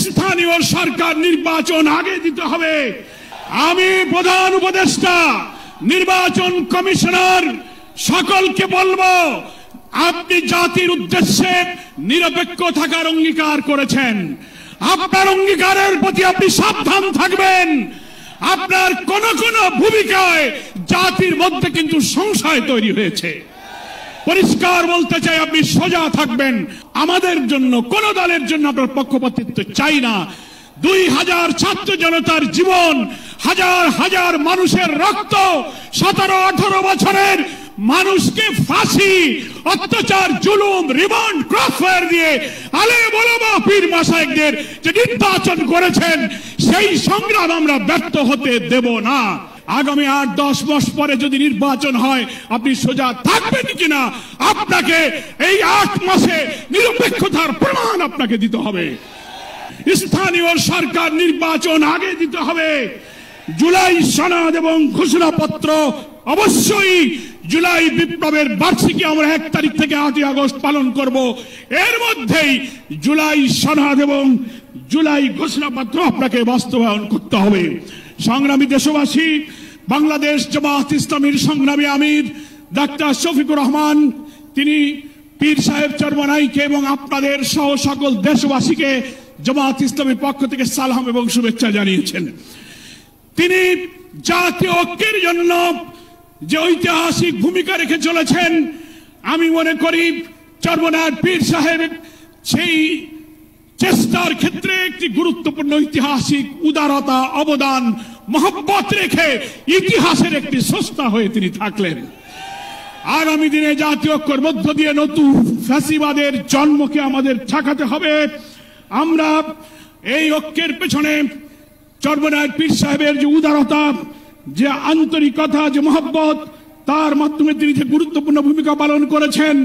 স্থানীয় সরকার নির্বাচন আগে দিতে হবে। আমি প্রধান উপদেষ্টা নির্বাচন কমিশনার সকলকে বলবো, আপনি জাতির উদ্দেশ্যে নিরপেক্ষ থাকার অঙ্গীকার করেছেন। আপনার অঙ্গীকারের প্রতি আপনি সাবধান থাকবেন। আপনার কোন কোন ভূমিকায় জাতির মধ্যে কিন্তু সংশয় তৈরি হয়েছে। পরিষ্কার বলতে চাই, আপনি সোজা থাকবেন। আমাদের জন্য, কোন দলের জন্য আপনার পক্ষপাতিত্ব চাই না। 2000 ছাত্র জনতার জীবন, হাজার হাজার মানুষের রক্ত, 17-18 বছরের মানুষকে ফাঁসি, অত্যাচার, জুলুম, রিমান্ড, ক্রসফায়ার দিয়ে আলেম ওলামা পীর মাশায়েখদের যে নির্বাচন করেছেন, সেই সংগ্রাম আমরা ব্যর্থ হতে দেব না। আগামী 8-10 মাস পরে যদি নির্বাচন হয়, আপনি সোজা থাকবেন কিনা, আপনাকে এই 8 মাসে নিরপেক্ষতার প্রমাণ আপনাকে দিতে হবে। স্থানীয় সরকার নির্বাচন আগে দিতে হবে। জুলাই সনদ এবং ঘোষণাপত্র অবশ্যই, জুলাই বিপ্লবের বার্ষিকী আমরা 1 তারিখ থেকে 8 আগস্ট পালন করব। এর মধ্যেই জুলাই সনদ এবং জুলাই ঘোষণাপত্র আপনাকে বাস্তবায়ন করতে হবে। সংগ্রামী দেশবাসী, বাংলাদেশ জামায়াত ইসলামীর সংগ্রামী আমির ডাক্তার শফিকুর রহমান, তিনি পীর সাহেব চরমনাইকে এবং আপনাদের সহ সকল দেশবাসীকে জামায়াত ইসলামীর পক্ষ থেকে সালাম এবং শুভেচ্ছা জানিয়েছেন। তিনি জাতীয় ঐক্যের জন্য যে ঐতিহাসিক ভূমিকা রেখে চলেছেন, আমি মনে করি চরমনাইয়ের পীর সাহেব সেই চেষ্টার ক্ষেত্রে একটি গুরুত্বপূর্ণ ঐতিহাসিক উদারতা, অবদান, মহব্বত রেখে ইতিহাসের একটি স্রষ্টা হয়ে তিনি থাকলেন। আগামী দিনে জাতীয় ঐক্যের মধ্য দিয়ে নতুন ফ্যাসিবাদের জন্মকে আমাদের ঠেকাতে হবে। আমরা এই ঐক্যের পেছনে চরমনাইয়ের পীর সাহেবের যে উদারতা, যে আন্তরিকতা, যে মহব্বত, তার মাধ্যমে তিনি যে গুরুত্বপূর্ণ ভূমিকা পালন করেছেন,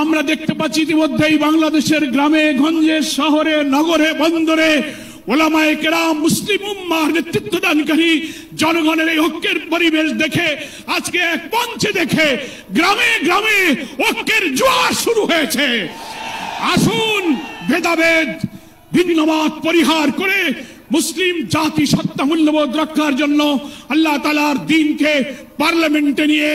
আমরা দেখতে পাচ্ছি ইতিমধ্যেই বাংলাদেশের গ্রামে গঞ্জে, শহরে, নগরে, বন্দরে ওলামায়ে কেরাম, মুসলিম উম্মাহর নেতৃত্বদানকারী জনগণের এই ঐক্যের পরিবেশ দেখে, আজকে এক মঞ্চে দেখে গ্রামে গ্রামে ঐক্যের জোয়ার শুরু হয়েছে। আসুন ভেদাভেদ, ভিন্নমত পরিহার করে মুসলিম জাতি সত্তা মূল্যবোধ রক্ষার জন্য আল্লাহ তাআলার দ্বীনকে পার্লামেন্টে নিয়ে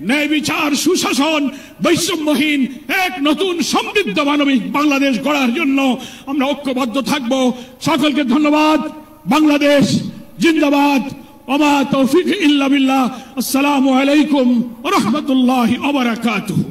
ন্যায় বিচার, সুশাসন, বৈষম্যহীন এক নতুন সমৃদ্ধ মানবিক বাংলাদেশ গড়ার জন্য আমরা ঐক্যবদ্ধ থাকব। সকলকে ধন্যবাদ। বাংলাদেশ জিন্দাবাদ। ওমা তৌফিক ইল্লা বিল্লাহ। আসসালামু আলাইকুম ওয়া রাহমাতুল্লাহি ওয়া বারাকাতুহু।